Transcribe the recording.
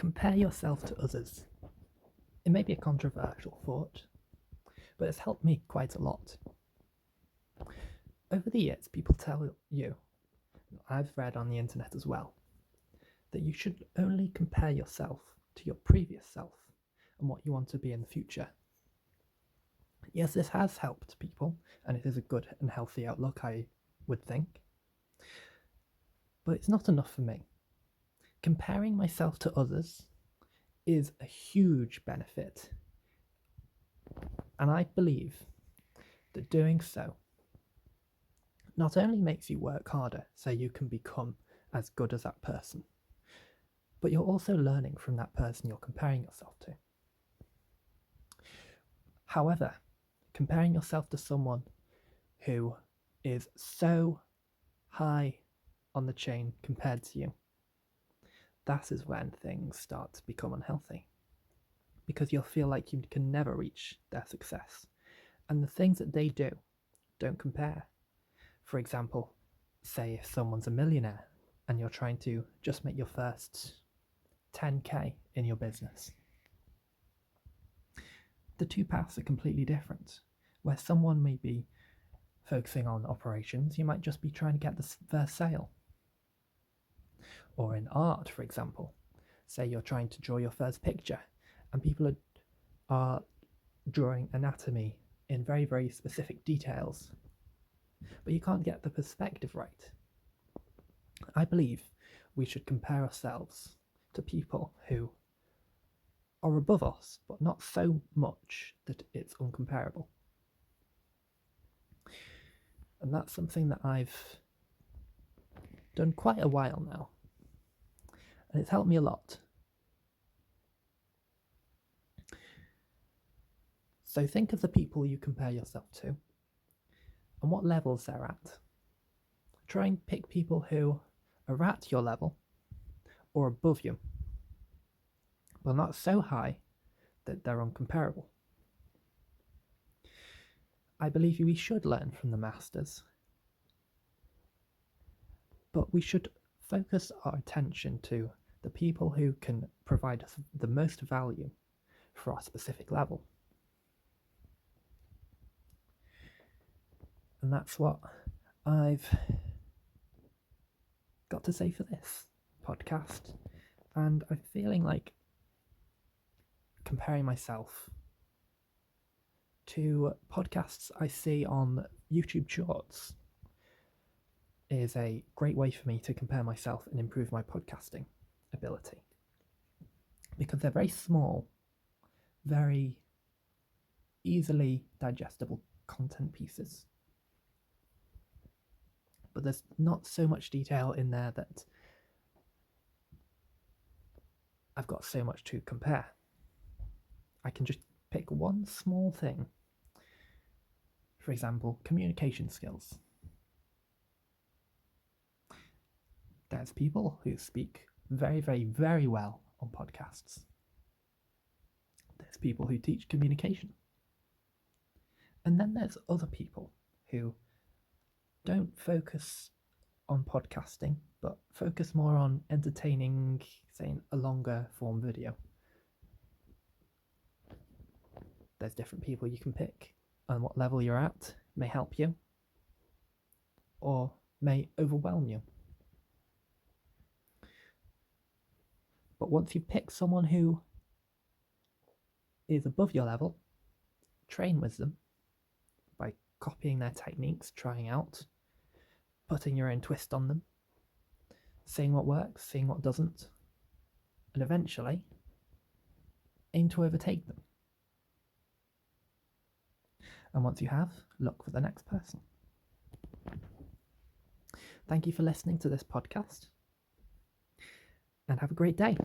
Compare yourself to others. It may be a controversial thought, but it's helped me quite a lot. Over the years, people tell you, I've read on the internet as well, that you should only compare yourself to your previous self and what you want to be in the future. Yes, this has helped people, and it is a good and healthy outlook, I would think. But it's not enough for me. Comparing myself to others is a huge benefit, and I believe that doing so not only makes you work harder so you can become as good as that person, but you're also learning from that person you're comparing yourself to. However, comparing yourself to someone who is so high on the chain compared to you, that is when things start to become unhealthy, because you'll feel like you can never reach their success, and the things that they do don't compare. For example, say if someone's a millionaire and you're trying to just make your first 10k in your business, the two paths are completely different. Where someone may be focusing on operations, you might just be trying to get the first sale. Or in art, for example, say you're trying to draw your first picture and people are drawing anatomy in very, very specific details, but you can't get the perspective right. I believe we should compare ourselves to people who are above us, but not so much that it's uncomparable. And that's something that I've done quite a while now, and it's helped me a lot. So think of the people you compare yourself to and what levels they're at. Try and pick people who are at your level or above you, but not so high that they're uncomparable. I believe we should learn from the masters, but we should focus our attention to the people who can provide us the most value for our specific level. And that's what I've got to say for this podcast. And I'm feeling like comparing myself to podcasts I see on YouTube Shorts is a great way for me to compare myself and improve my podcasting ability, because they're very small, very easily digestible content pieces, but there's not so much detail in there that I've got so much to compare. I can just pick one small thing. For example, communication skills. There's people who speak very, very, very well on podcasts. There's people who teach communication. And then there's other people who don't focus on podcasting, but focus more on entertaining, say, a longer form video. There's different people you can pick, and what level you're at may help you or may overwhelm you. But once you pick someone who is above your level, train with them by copying their techniques, trying out, putting your own twist on them, seeing what works, seeing what doesn't, and eventually aim to overtake them. And once you have, look for the next person. Thank you for listening to this podcast, and have a great day.